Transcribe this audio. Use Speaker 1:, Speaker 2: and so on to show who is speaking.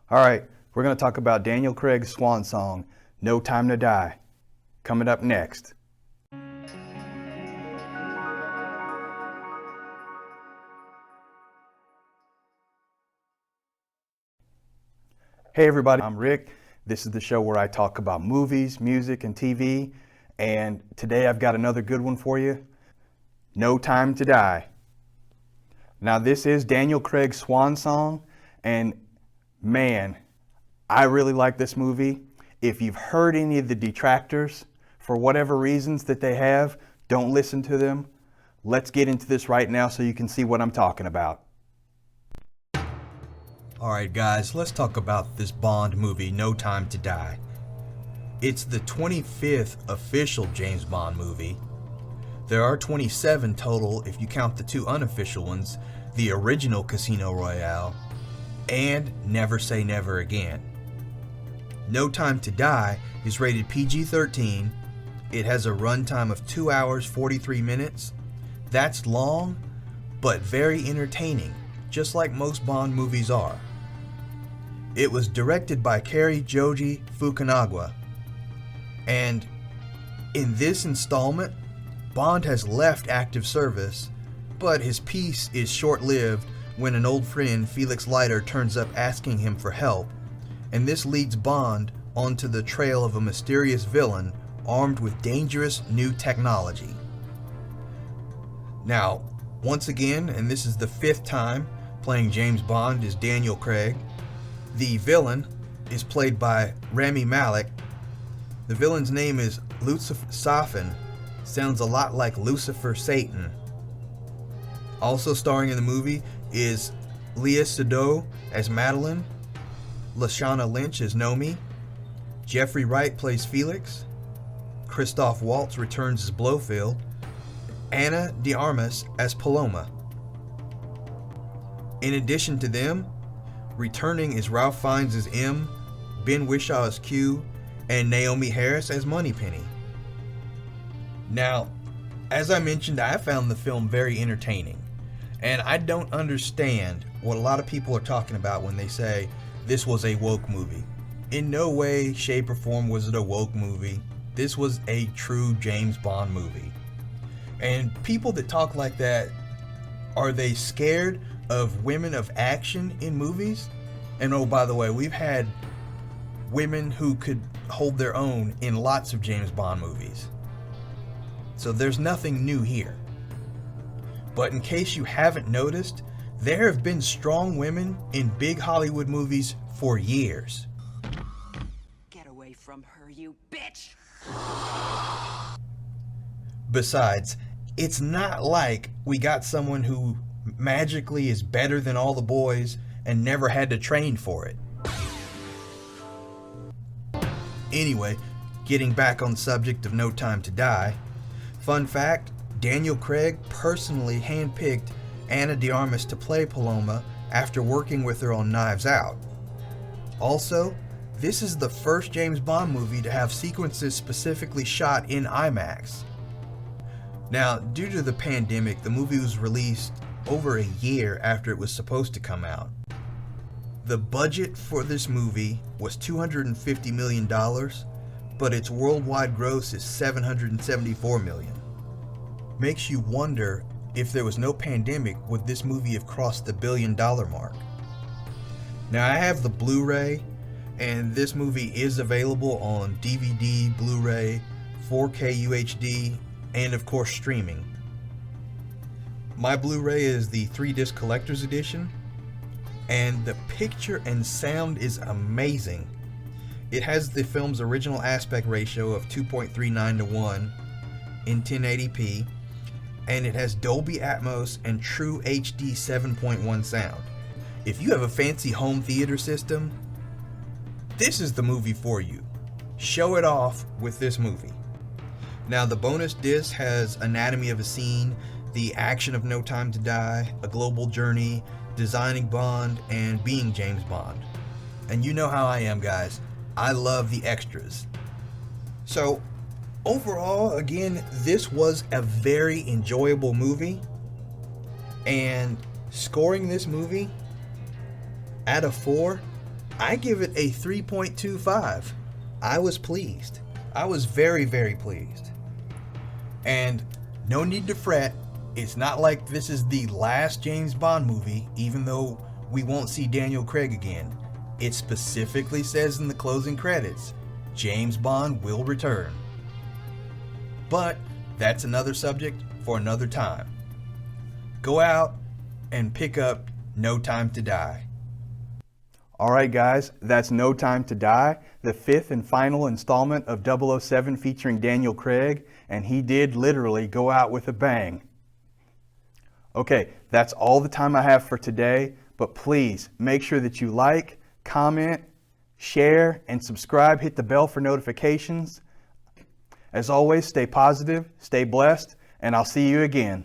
Speaker 1: All right, we're going to talk about Daniel Craig's Swan song, No Time to Die, coming up next. Hey everybody, I'm Rick. This is the show where I talk about movies, music, and TV. And today I've got another good one for you, No Time to Die. Now this is Daniel Craig's Swan song, and man, I really like this movie. If you've heard any of the detractors, for whatever reasons that they have, don't listen to them. Let's get into this right now so you can see what I'm talking about.
Speaker 2: Alright guys, let's talk about this Bond movie, No Time to Die. It's the 25th official James Bond movie. There are 27 total if you count the two unofficial ones, the original Casino Royale and Never Say Never Again. No Time to Die is rated PG-13. It has a runtime of 2 hours 43 minutes. That's long, but very entertaining, just like most Bond movies are. It was directed by Cary Joji Fukunaga, and in this installment, Bond has left active service, but his peace is short-lived when an old friend, Felix Leiter, turns up asking him for help, and this leads Bond onto the trail of a mysterious villain armed with dangerous new technology. Now, once again, and this is the 5th time playing James Bond, is Daniel Craig. The villain is played by Rami Malek. The villain's name is Lucifer Safin. Sounds a lot like Lucifer Satan. Also starring in the movie is Léa Seydoux as Madeline, Lashana Lynch as Nomi, Jeffrey Wright plays Felix, Christoph Waltz returns as Blofeld, Ana de Armas as Paloma. In addition to them, returning is Ralph Fiennes as M, Ben Whishaw as Q, and Naomi Harris as Moneypenny. Now, as I mentioned, I found the film very entertaining, and I don't understand what a lot of people are talking about when they say this was a woke movie. In no way, shape, or form was it a woke movie. This was a true James Bond movie. And people that talk like that, are they scared of women of action in movies? And oh, by the way, we've had women who could hold their own in lots of James Bond movies. So there's nothing new here. But in case you haven't noticed, there have been strong women in big Hollywood movies for years.
Speaker 3: Get away from her, you bitch!
Speaker 2: Besides, it's not like we got someone who magically is better than all the boys and never had to train for it. Anyway, getting back on the subject of No Time to Die, fun fact, Daniel Craig personally handpicked Ana de Armas to play Paloma after working with her on Knives Out. Also, this is the first James Bond movie to have sequences specifically shot in IMAX. Now, due to the pandemic, the movie was released over a year after it was supposed to come out. The budget for this movie was $250 million, but its worldwide gross is $774 million. Makes you wonder, if there was no pandemic, would this movie have crossed the $1 billion mark? Now, I have the Blu-ray, and this movie is available on DVD, Blu-ray, 4K UHD, and of course streaming. My Blu-ray is the 3-disc collector's edition, and the picture and sound is amazing. It has the film's original aspect ratio of 2.39 to 1 in 1080p, and it has Dolby Atmos and true HD 7.1 sound. If you have a fancy home theater system, this is the movie for you. Show it off with this movie. Now, the bonus disc has Anatomy of a Scene, the action of No Time to Die, A Global Journey, Designing Bond, and Being James Bond. And you know how I am, guys. I love the extras. So, overall, again, this was a very enjoyable movie. And scoring this movie out of 4, I give it a 3.25. I was pleased. I was very, very pleased. And no need to fret, it's not like this is the last James Bond movie, even though we won't see Daniel Craig again. It specifically says in the closing credits, James Bond will return. But that's another subject for another time. Go out and pick up No Time to Die.
Speaker 1: All right, guys, that's No Time to Die, the fifth and final installment of 007 featuring Daniel Craig, and he did literally go out with a bang. Okay, that's all the time I have for today, but please make sure that you like, comment, share, and subscribe. Hit the bell for notifications. As always, stay positive, stay blessed, and I'll see you again.